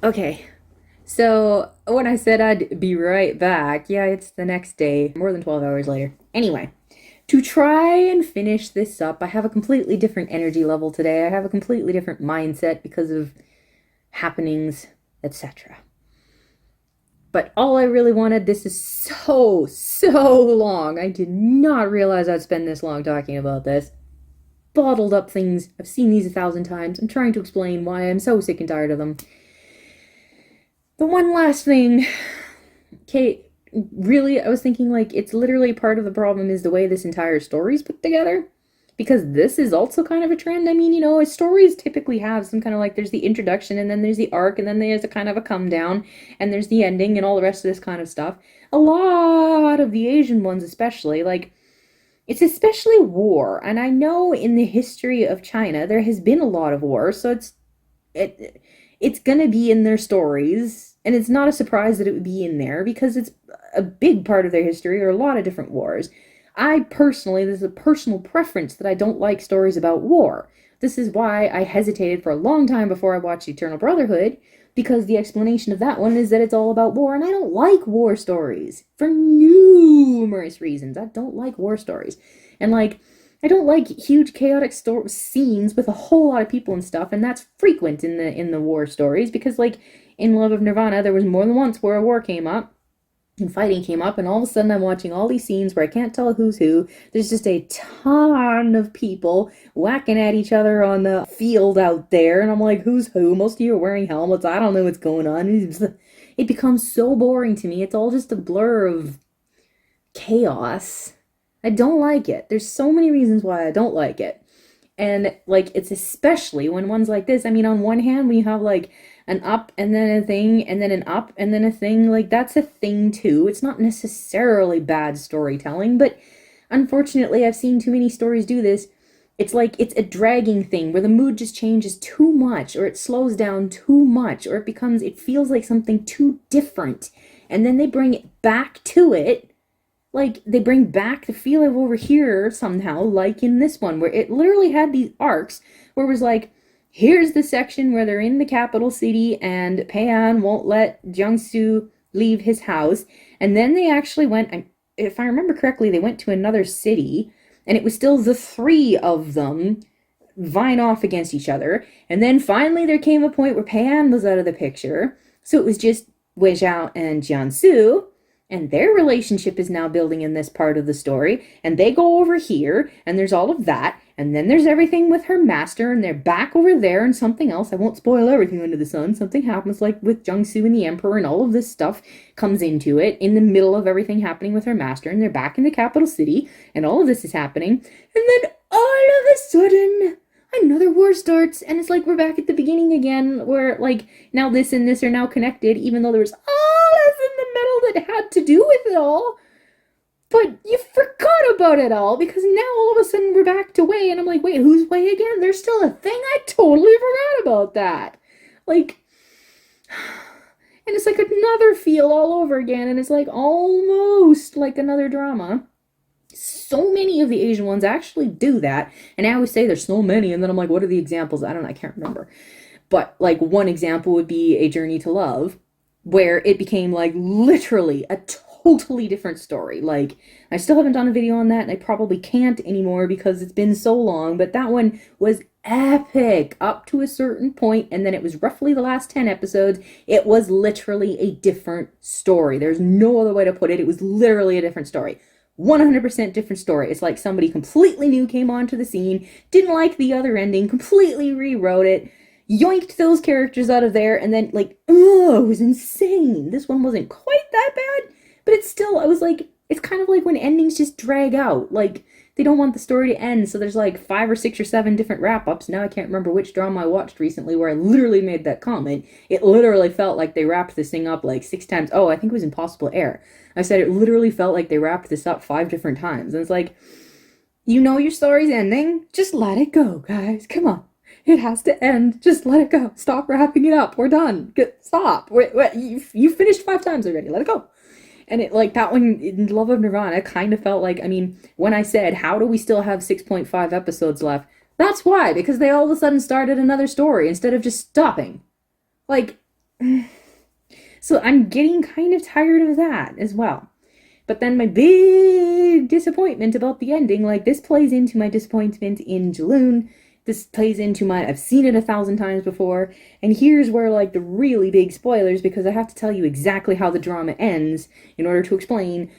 Okay, so when I said I'd be right back, yeah, it's the next day, more than 12 hours later. Anyway, to try and finish this up, I have a completely different energy level today. I have a completely different mindset because of happenings, etc. But all I really wanted, this is so long. I did not realize I'd spend this long talking about this. Bottled up things. I've seen these 1,000 times. I'm trying to explain why I'm so sick and tired of them. The one last thing, Kate, really, I was thinking like it's literally part of the problem is the way this entire story's put together. Because this is also kind of a trend. I mean, stories typically have some kind of like there's the introduction and then there's the arc and then there's a kind of a come down and there's the ending and all the rest of this kind of stuff. A lot of the Asian ones, especially, like it's especially war. And I know in the history of China there has been a lot of war, so it's gonna be in their stories, and it's not a surprise that it would be in there because it's a big part of their history or a lot of different wars. I personally, this is a personal preference that I don't like stories about war. This is why I hesitated for a long time before I watched Eternal Brotherhood, because the explanation of that one is that it's all about war, and I don't like war stories for numerous reasons. I don't like war stories. And like, I don't like huge chaotic scenes with a whole lot of people and stuff, and that's frequent in the war stories because like in Love of Nirvana, there was more than once where a war came up and fighting came up, and all of a sudden I'm watching all these scenes where I can't tell who's who. There's just a ton of people whacking at each other on the field out there, and I'm like, who's who? Most of you are wearing helmets. I don't know what's going on. It becomes so boring to me. It's all just a blur of chaos. I don't like it. There's so many reasons why I don't like it. And like it's especially when ones like this. I mean, on one hand, we have like an up and then a thing and then an up and then a thing. Like that's a thing too. It's not necessarily bad storytelling, but unfortunately, I've seen too many stories do this. It's like it's a dragging thing where the mood just changes too much or it slows down too much or it feels like something too different. And then they bring it back to it, like they bring back the feel of over here somehow, like in this one where it literally had these arcs where it was like, here's the section where they're in the capital city and Payan won't let Jiangsu leave his house, and then they actually went, if I remember correctly, they went to another city and it was still the three of them vying off against each other, and then finally there came a point where Payan was out of the picture, so it was just Wei Zhao and Jiansu, and their relationship is now building in this part of the story, and they go over here and there's all of that, and then there's everything with her master, and they're back over there and something else. I won't spoil everything under the sun. Something happens like with Jiangsu and the emperor, and all of this stuff comes into it in the middle of everything happening with her master, and they're back in the capital city and all of this is happening, and then all of a sudden another war starts, and it's like we're back at the beginning again, where like now this and this are now connected, even though there was all this in the middle that had to do with it all. But you forgot about it all because now all of a sudden we're back to Wei, and I'm like, wait, who's Wei again? There's still a thing. I totally forgot about that. Like, and it's like another feel all over again, and it's like almost like another drama. So many of the Asian ones actually do that, and I always say there's so many, and then I'm like, what are the examples? I don't know, I can't remember. But like one example would be A Journey to Love, where it became like literally a totally different story. Like I still haven't done a video on that, and I probably can't anymore because it's been so long, but that one was epic up to a certain point, and then it was roughly the last 10 episodes. It was literally a different story. There's no other way to put it. It was literally a different story. 100% different story. It's like somebody completely new came onto the scene, didn't like the other ending, completely rewrote it, yoinked those characters out of there, and then like, oh, it was insane. This one wasn't quite that bad, but it's still, I was like, it's kind of like when endings just drag out. Like, they don't want the story to end, so there's like 5 or 6 or 7 different wrap-ups. Now I can't remember which drama I watched recently where I literally made that comment. It literally felt like they wrapped this thing up like 6 times. Oh, I think it was Impossible Air. I said it literally felt like they wrapped this up 5 different times. And it's like, you know your story's ending. Just let it go, guys. Come on. It has to end. Just let it go. Stop wrapping it up. We're done. Stop. You finished 5 times already. Let it go. And it like that one in Love of Nirvana kind of felt like, I mean, when I said, how do we still have 6.5 episodes left? That's why, because they all of a sudden started another story instead of just stopping. Like, So I'm getting kind of tired of that as well. But then my big disappointment about the ending, like this plays into my disappointment in Jialun. This plays into my, I've seen it 1,000 times before. And here's where like the really big spoilers, because I have to tell you exactly how the drama ends in order to explain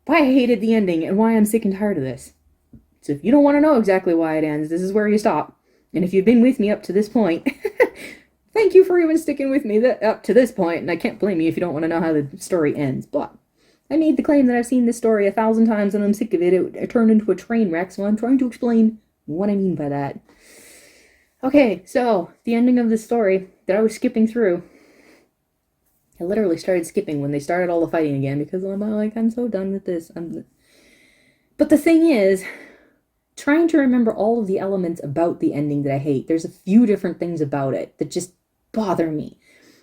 why I hated the ending and why I'm sick and tired of this. So if you don't want to know exactly why it ends, this is where you stop. And if you've been with me up to this point, thank you for even sticking with me up to this point, and I can't blame you if you don't want to know how the story ends, but I made the claim that I've seen this story 1,000 times and I'm sick of it. It turned into a train wreck, so I'm trying to explain what I mean by that. Okay, so the ending of this story that I was skipping through, I literally started skipping when they started all the fighting again because I'm like, I'm so done with this. But the thing is, trying to remember all of the elements about the ending that I hate, there's a few different things about it that just bother me.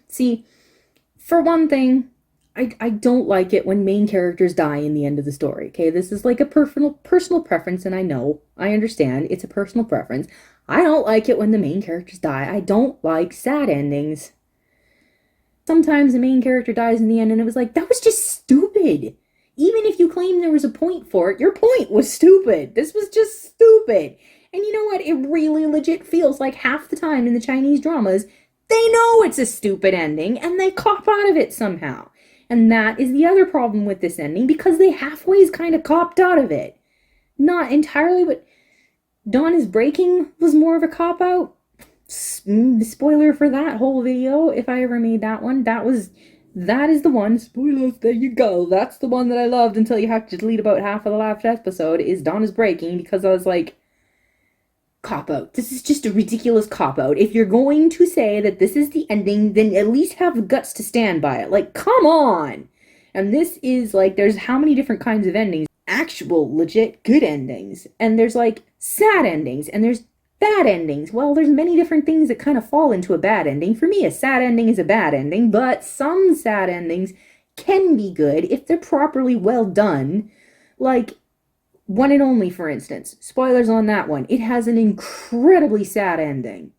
See, for one thing, I don't like it when main characters die in the end of the story, okay? This is like a personal preference, and I understand, it's a personal preference. I don't like it when the main characters die. I don't like sad endings. Sometimes the main character dies in the end, and it was like, that was just stupid. Even if you claim there was a point for it, your point was stupid. This was just stupid. And you know what? It really legit feels like half the time in the Chinese dramas, they know it's a stupid ending, and they cop out of it somehow. And that is the other problem with this ending, because they halfways kind of copped out of it. Not entirely, but Dawn is Breaking was more of a cop-out. Spoiler for that whole video, if I ever made that one. That is the one. Spoilers, there you go. That's the one that I loved until you have to delete about half of the last episode, is Dawn is Breaking, because I was like, cop-out. This is just a ridiculous cop-out. If you're going to say that this is the ending, then at least have the guts to stand by it. Like, come on! And this is, like, there's how many different kinds of endings? Actual, legit, good endings. And there's, like, sad endings. And there's bad endings. Well, there's many different things that kind of fall into a bad ending. For me, a sad ending is a bad ending, but some sad endings can be good if they're properly well done. Like, One and Only, for instance. Spoilers on that one. It has an incredibly sad ending.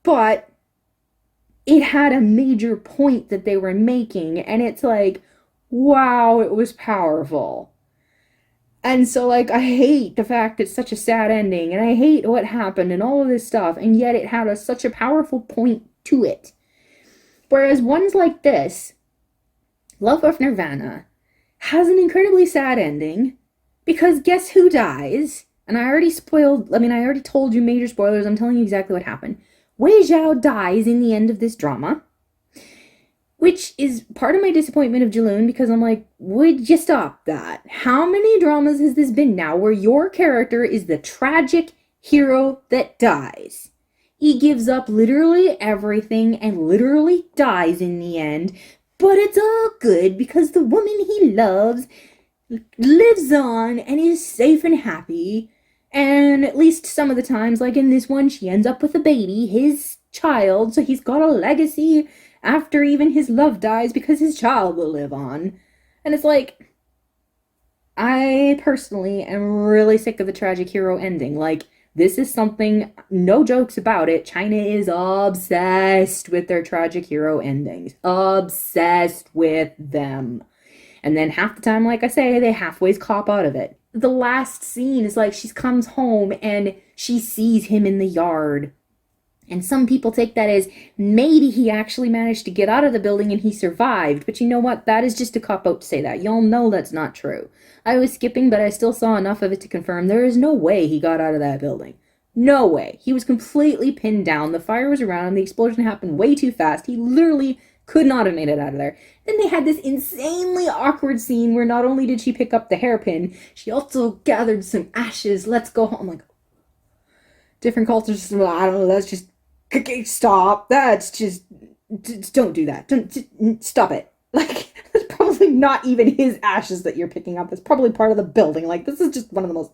But it had a major point that they were making, and it's like, wow, it was powerful. And so, like, I hate the fact it's such a sad ending, and I hate what happened and all of this stuff, and yet it had such a powerful point to it. Whereas ones like this, Love of Nirvana, has an incredibly sad ending, because guess who dies? And I already told you major spoilers. I'm telling you exactly what happened. Wei Zhao dies in the end of this drama. Which is part of my disappointment of Jialun, because I'm like, would you stop that? How many dramas has this been now where your character is the tragic hero that dies? He gives up literally everything and literally dies in the end. But it's all good because the woman he loves lives on and is safe and happy, and at least some of the times, like in this one, she ends up with a baby, his child, so he's got a legacy after even his love dies because his child will live on. And it's like, I personally am really sick of the tragic hero ending. Like, this is something, no jokes about it, China is obsessed with their tragic hero endings. Obsessed with them. And then half the time, like I say, they halfways cop out of it. The last scene is like she comes home and she sees him in the yard. And some people take that as maybe he actually managed to get out of the building and he survived. But you know what? That is just a cop-out to say that. Y'all know that's not true. I was skipping, but I still saw enough of it to confirm there is no way he got out of that building. No way. He was completely pinned down. The fire was around him. The explosion happened way too fast. He literally could not have made it out of there. Then they had this insanely awkward scene where not only did she pick up the hairpin, she also gathered some ashes. Let's go home. I'm like, different cultures, I don't know, that's just, stop. That's just don't do that. Don't stop it. Like, that's probably not even his ashes that you're picking up. That's probably part of the building. Like, this is just one of the most...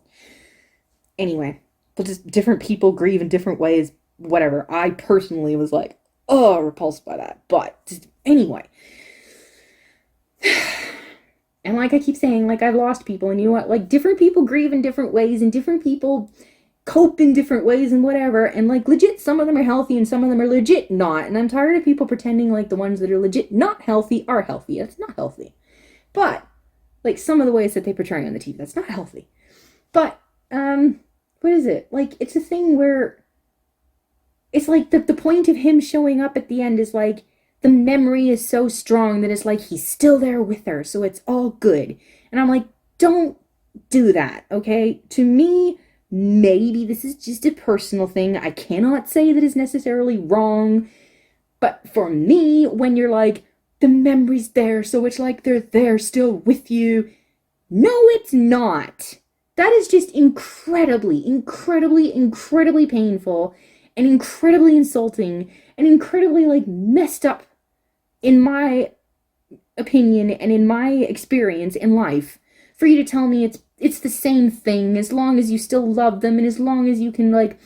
Anyway, but just different people grieve in different ways. Whatever. I personally was like, oh, repulsed by that. But just, anyway. And like I keep saying, like, I've lost people, and you know what? Like, different people grieve in different ways, and different people cope in different ways and whatever, and like legit some of them are healthy and some of them are legit not, and I'm tired of people pretending like the ones that are legit not healthy are healthy. That's not healthy. But like some of the ways that they portray on the TV, that's not healthy. But what is it? Like it's a thing where it's like the point of him showing up at the end is like the memory is so strong that it's like he's still there with her, so it's all good. And I'm like, don't do that, okay? To me, maybe this is just a personal thing. I cannot say that is necessarily wrong. But for me, when you're like, the memory's there, so it's like they're there still with you. No, it's not. That is just incredibly, incredibly, incredibly painful and incredibly insulting and incredibly, like, messed up in my opinion and in my experience in life for you to tell me it's the same thing as long as you still love them and as long as you can, like,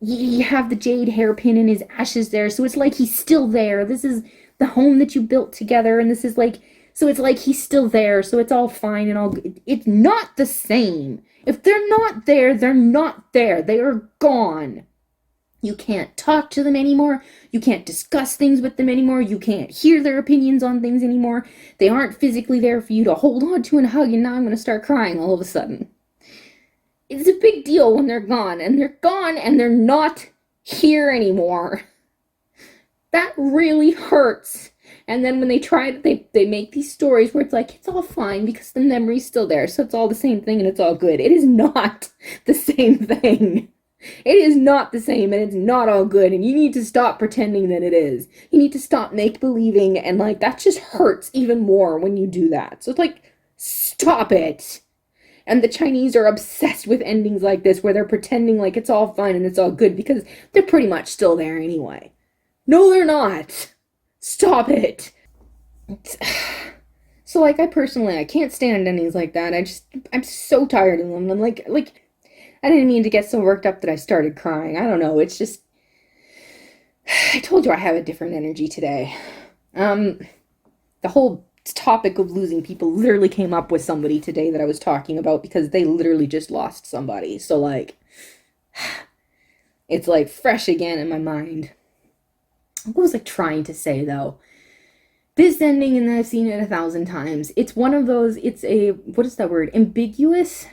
you have the jade hairpin in his ashes there, so it's like he's still there. This is the home that you built together, and this is like, so it's like he's still there, so it's all fine and all good. It's not the same. If they're not there, they're not there. They are gone. You can't talk to them anymore. You can't discuss things with them anymore. You can't hear their opinions on things anymore. They aren't physically there for you to hold on to and hug, and now I'm going to start crying all of a sudden. It's a big deal when they're gone, and they're not here anymore. That really hurts. And then when they try to, they make these stories where it's like, it's all fine because the memory's still there, so it's all the same thing and it's all good. It is not the same thing. It is not the same, and it's not all good, and you need to stop pretending that it is. You need to stop make-believing, and, like, that just hurts even more when you do that. So it's like, stop it. And the Chinese are obsessed with endings like this, where they're pretending like it's all fine and it's all good, because they're pretty much still there anyway. No, they're not. Stop it. So, like, I can't stand endings like that. I'm so tired of them. I'm like, I didn't mean to get so worked up that I started crying. I don't know, it's just, I told you I have a different energy today. The whole topic of losing people literally came up with somebody today that I was talking about because they literally just lost somebody. So, like, it's, like, fresh again in my mind. What was I trying to say, though? This ending, and I've seen it 1,000 times. It's one of those, what is that word? Ambiguous?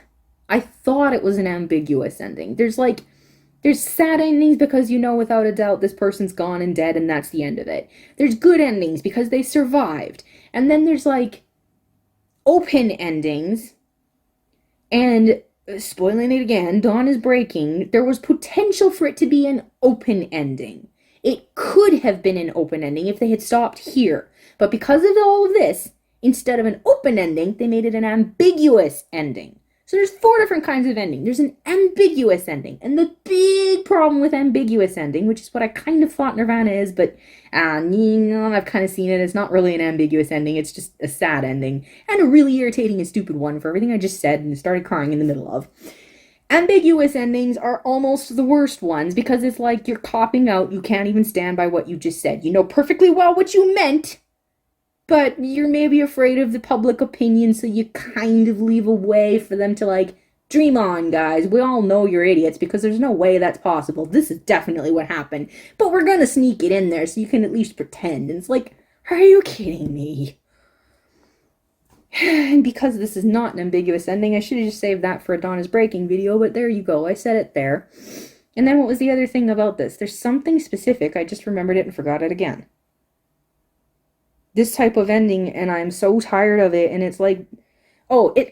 I thought it was an ambiguous ending. There's sad endings because you know without a doubt this person's gone and dead and that's the end of it. There's good endings because they survived. And then there's, like, open endings. And, spoiling it again, dawn is breaking. There was potential for it to be an open ending. It could have been an open ending if they had stopped here. But because of all of this, instead of an open ending, they made it an ambiguous ending. So there's 4 different kinds of ending. There's an ambiguous ending. And the big problem with ambiguous ending, which is what I kind of thought Nirvana is, but I've kind of seen it. It's not really an ambiguous ending. It's just a sad ending. And a really irritating and stupid one for everything I just said and started crying in the middle of. Ambiguous endings are almost the worst ones because it's like you're copping out. You can't even stand by what you just said. You know perfectly well what you meant, but you're maybe afraid of the public opinion, so you kind of leave a way for them to, like, dream on, guys. We all know you're idiots because there's no way that's possible. This is definitely what happened. But we're gonna sneak it in there so you can at least pretend. And it's like, are you kidding me? And because this is not an ambiguous ending, I should have just saved that for a Dawn is Breaking video, but there you go. I said it there. And then what was the other thing about this? There's something specific. I just remembered it and forgot it again. This type of ending, and I'm so tired of it, and it's like,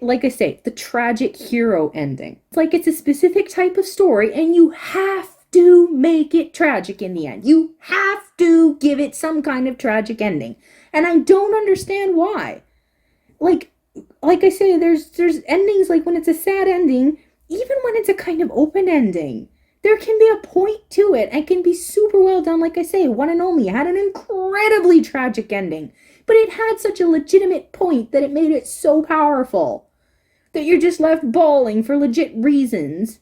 like I say, the tragic hero ending. It's like it's a specific type of story, and you have to make it tragic in the end. You have to give it some kind of tragic ending. And I don't understand why. Like I say, there's endings, like when it's a sad ending, even when it's a kind of open ending, there can be a point to it and can be super well done. Like I say, One and Only had an incredibly tragic ending, but it had such a legitimate point that it made it so powerful that you're just left bawling for legit reasons.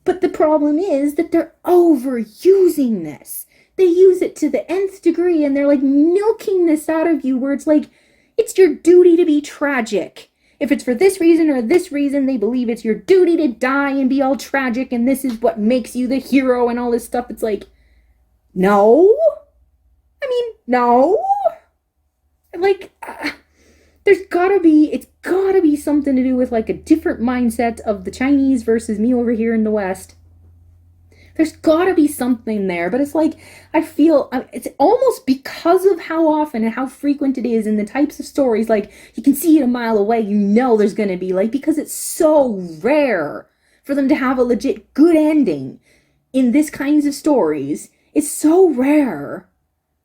But the problem is that they're overusing this. They use it to the nth degree, and they're like milking this out of you where it's like, it's your duty to be tragic. If it's for this reason or this reason, they believe it's your duty to die and be all tragic and this is what makes you the hero and all this stuff. It's like, no. I mean, no. Like, it's gotta be something to do with like a different mindset of the Chinese versus me over here in the West. There's gotta be something there, but it's like, I feel, it's almost because of how often and how frequent it is in the types of stories, like, you can see it a mile away, you know there's gonna be, like, because it's so rare for them to have a legit good ending in this kinds of stories. It's so rare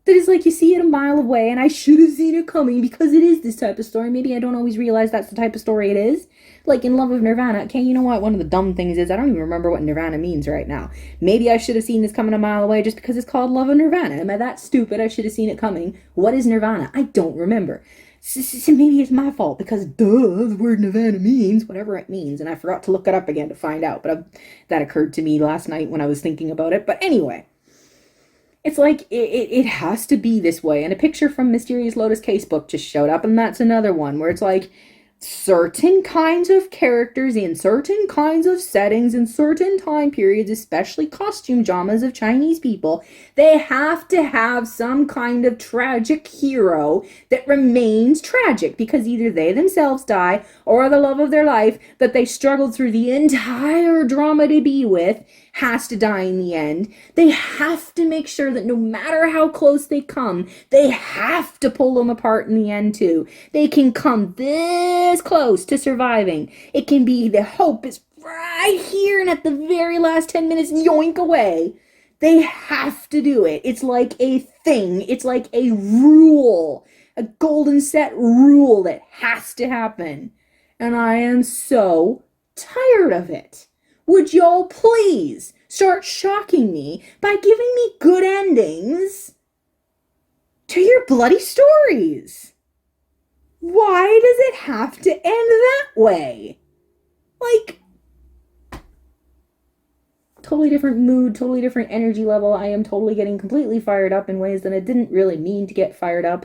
that it's like you see it a mile away, and I should have seen it coming because it is this type of story. Maybe I don't always realize that's the type of story it is. Like in Love of Nirvana. Okay, you know what? One of the dumb things is I don't even remember what Nirvana means right now. Maybe I should have seen this coming a mile away just because it's called Love of Nirvana. Am I that stupid? I should have seen it coming. What is Nirvana? I don't remember. So maybe it's my fault because the word Nirvana means whatever it means, and I forgot to look it up again to find out. But that occurred to me last night when I was thinking about it. But anyway. It's like, it has to be this way. And a picture from Mysterious Lotus Casebook just showed up, and that's another one where it's like, certain kinds of characters in certain kinds of settings in certain time periods, especially costume dramas of Chinese people, they have to have some kind of tragic hero that remains tragic because either they themselves die or the love of their life that they struggled through the entire drama to be with has to die in the end. They have to make sure that no matter how close they come, they have to pull them apart in the end too. They can come this close to surviving. It can be the hope is right here and at the very last 10 minutes, yoink away. They have to do it. It's like a thing. It's like a rule. A golden set rule that has to happen. And I am so tired of it. Would y'all please start shocking me by giving me good endings to your bloody stories? Why does it have to end that way? Like, totally different mood, totally different energy level. I am totally getting completely fired up in ways that I didn't really mean to get fired up.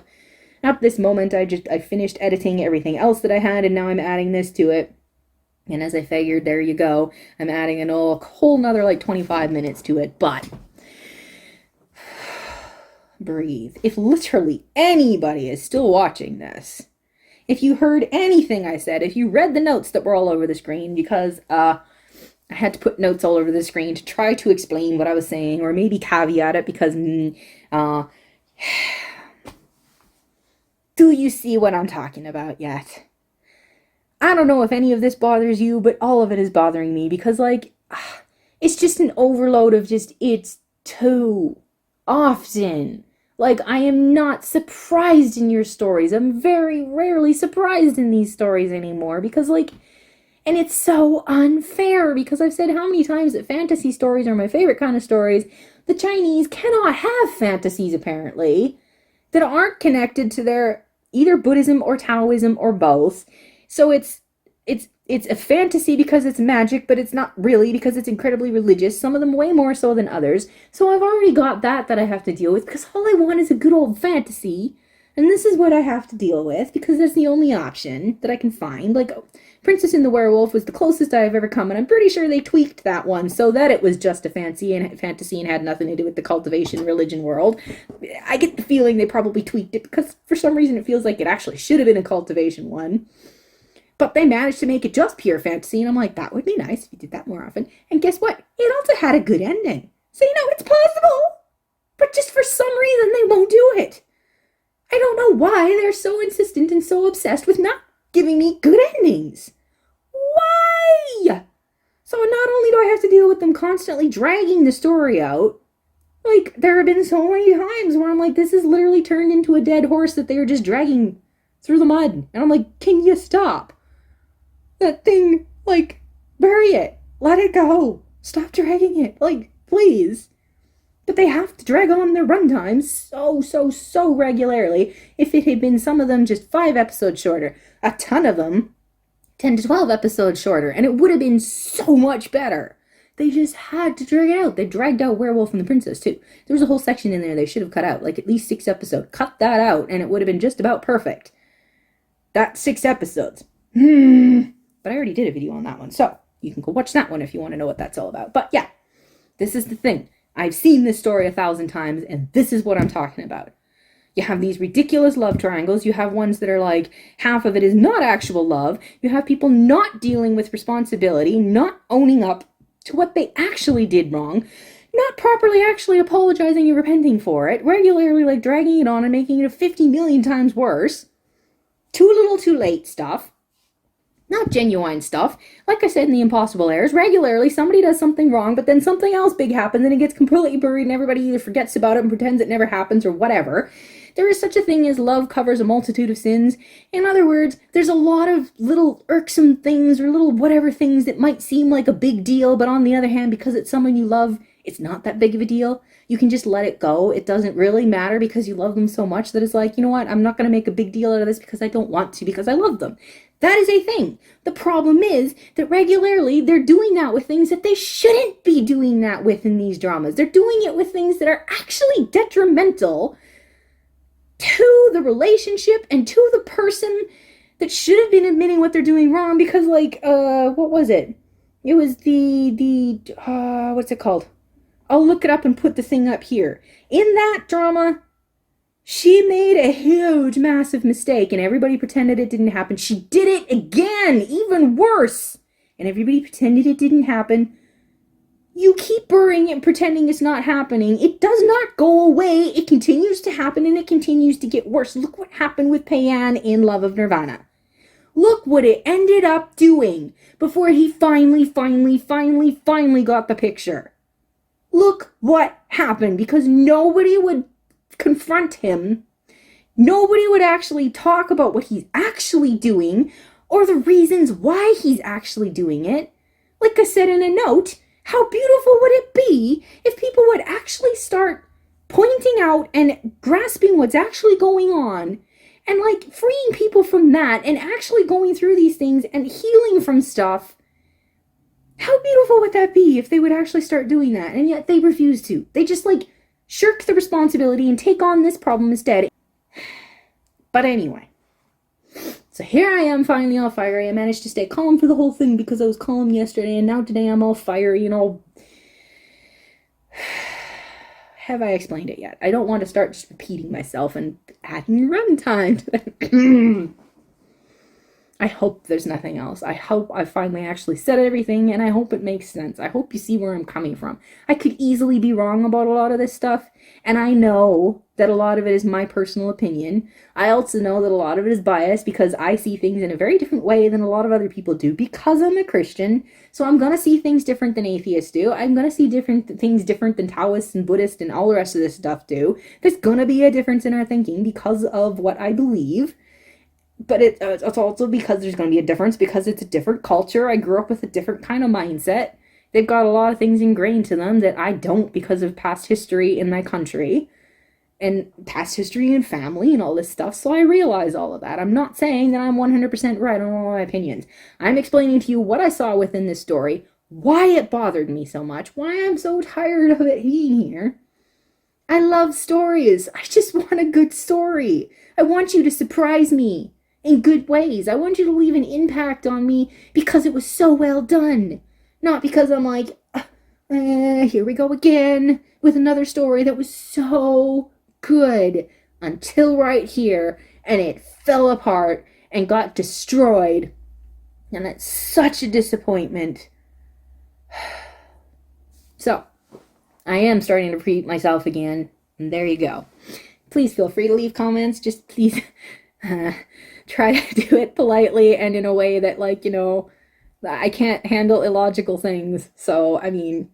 At this moment, I finished editing everything else that I had, and now I'm adding this to it. And as I figured, there you go. I'm adding a whole nother like 25 minutes to it, but breathe. If literally anybody is still watching this, if you heard anything I said, if you read the notes that were all over the screen, because I had to put notes all over the screen to try to explain what I was saying, or maybe caveat it, because do you see what I'm talking about yet? I don't know if any of this bothers you, but all of it is bothering me because, like, it's just an overload of it's too often. Like, I am not surprised in your stories. I'm very rarely surprised in these stories anymore because, like, and it's so unfair because I've said how many times that fantasy stories are my favorite kind of stories. The Chinese cannot have fantasies, apparently, that aren't connected to their either Buddhism or Taoism or both. So it's a fantasy because it's magic, but it's not really because it's incredibly religious, some of them way more so than others. So I've already got that I have to deal with because all I want is a good old fantasy. And this is what I have to deal with because that's the only option that I can find. Like, Princess and the Werewolf was the closest I've ever come, and I'm pretty sure they tweaked that one so that it was just a fantasy and had nothing to do with the cultivation religion world. I get the feeling they probably tweaked it because for some reason it feels like it actually should have been a cultivation one. But they managed to make it just pure fantasy, and I'm like, that would be nice if you did that more often. And guess what? It also had a good ending. So, it's possible. But just for some reason, they won't do it. I don't know why they're so insistent and so obsessed with not giving me good endings. Why? So not only do I have to deal with them constantly dragging the story out, like, there have been so many times where I'm like, this is literally turned into a dead horse that they are just dragging through the mud. And I'm like, can you stop? That thing, like, bury it. Let it go. Stop dragging it. Like, please. But they have to drag on their runtimes so regularly. If it had been some of them just 5 episodes shorter, a ton of them 10 to 12 episodes shorter, and it would have been so much better. They just had to drag it out. They dragged out Werewolf and the Princess, too. There was a whole section in there they should have cut out, like at least 6 episodes. Cut that out, and it would have been just about perfect. That's 6 episodes. But I already did a video on that one, so you can go watch that one if you want to know what that's all about. But yeah, this is the thing. I've seen this story 1,000 times, and this is what I'm talking about. You have these ridiculous love triangles. You have ones that are like, half of it is not actual love. You have people not dealing with responsibility, not owning up to what they actually did wrong, not properly actually apologizing and repenting for it, regularly like dragging it on and making it 50 million times worse. Too little too late stuff. Not genuine stuff. Like I said in the Impossible Heirs, regularly somebody does something wrong, but then something else big happens and it gets completely buried and everybody either forgets about it and pretends it never happens or whatever. There is such a thing as love covers a multitude of sins. In other words, there's a lot of little irksome things or little whatever things that might seem like a big deal, but on the other hand, because it's someone you love, it's not that big of a deal. You can just let it go. It doesn't really matter because you love them so much that it's like, you know what, I'm not going to make a big deal out of this because I don't want to, because I love them. That is a thing. The problem is that regularly they're doing that with things that they shouldn't be doing that with in these dramas. They're doing it with things that are actually detrimental to the relationship and to the person that should have been admitting what they're doing wrong, because like, what was it? It was what's it called? I'll look it up and put the thing up here. In that drama, she made a huge, massive mistake, and everybody pretended it didn't happen. She did it again, even worse. And everybody pretended it didn't happen. You keep burying it and pretending it's not happening. It does not go away. It continues to happen, and it continues to get worse. Look what happened with Payan in Love of Nirvana. Look what it ended up doing before he finally got the picture. Look what happened, because nobody would confront him. Nobody would actually talk about what he's actually doing or the reasons why he's actually doing it. Like I said in a note, how beautiful would it be if people would actually start pointing out and grasping what's actually going on and like freeing people from that and actually going through these things and healing from stuff. How beautiful would that be if they would actually start doing that? And yet they refuse to. They just like shirk the responsibility and take on this problem instead. But anyway, so here I am finally all fiery. I managed to stay calm for the whole thing because I was calm yesterday, and now today I'm all fiery and all... Have I explained it yet? I don't want to start just repeating myself and adding runtime to that. I hope there's nothing else. I hope I finally actually said everything, and I hope it makes sense. I hope you see where I'm coming from. I could easily be wrong about a lot of this stuff, and I know that a lot of it is my personal opinion. I also know that a lot of it is biased because I see things in a very different way than a lot of other people do because I'm a Christian. So I'm going to see things different than atheists do. I'm going to see things different than Taoists and Buddhists and all the rest of this stuff do. There's going to be a difference in our thinking because of what I believe. But it's also because there's going to be a difference because it's a different culture. I grew up with a different kind of mindset. They've got a lot of things ingrained to them that I don't because of past history in my country and past history in family and all this stuff. So I realize all of that. I'm not saying that I'm 100% right on all my opinions. I'm explaining to you what I saw within this story, why it bothered me so much, why I'm so tired of it being here. I love stories. I just want a good story. I want you to surprise me in good ways. I want you to leave an impact on me because it was so well done. Not because I'm like, here we go again with another story that was so good until right here and it fell apart and got destroyed. And that's such a disappointment. So, I am starting to repeat myself again. And there you go. Please feel free to leave comments. Just please... try to do it politely and in a way that, like, you know, I can't handle illogical things. So, I mean,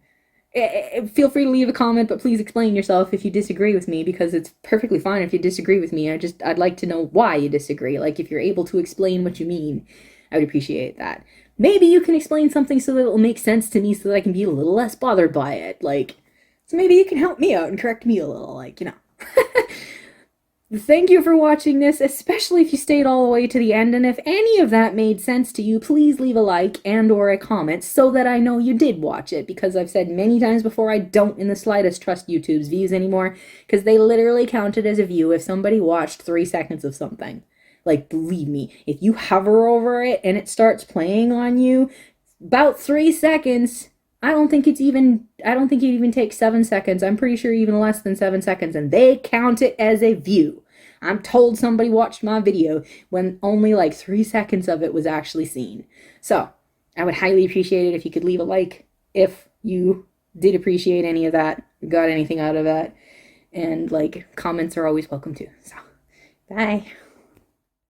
feel free to leave a comment, but please explain yourself if you disagree with me, because it's perfectly fine if you disagree with me. I'd like to know why you disagree. Like, if you're able to explain what you mean, I would appreciate that. Maybe you can explain something so that it'll make sense to me so that I can be a little less bothered by it. Like, so maybe you can help me out and correct me a little, like, you know. Thank you for watching this, especially if you stayed all the way to the end, and if any of that made sense to you, please leave a like and or a comment so that I know you did watch it, because I've said many times before I don't in the slightest trust YouTube's views anymore, because they literally count it as a view if somebody watched 3 seconds of something. Like, believe me, if you hover over it and it starts playing on you, about 3 seconds. I don't think it even takes 7 seconds. I'm pretty sure even less than 7 seconds, and they count it as a view. I'm told somebody watched my video when only like 3 seconds of it was actually seen. So I would highly appreciate it if you could leave a like if you did appreciate any of that, got anything out of that, and like comments are always welcome too. So bye.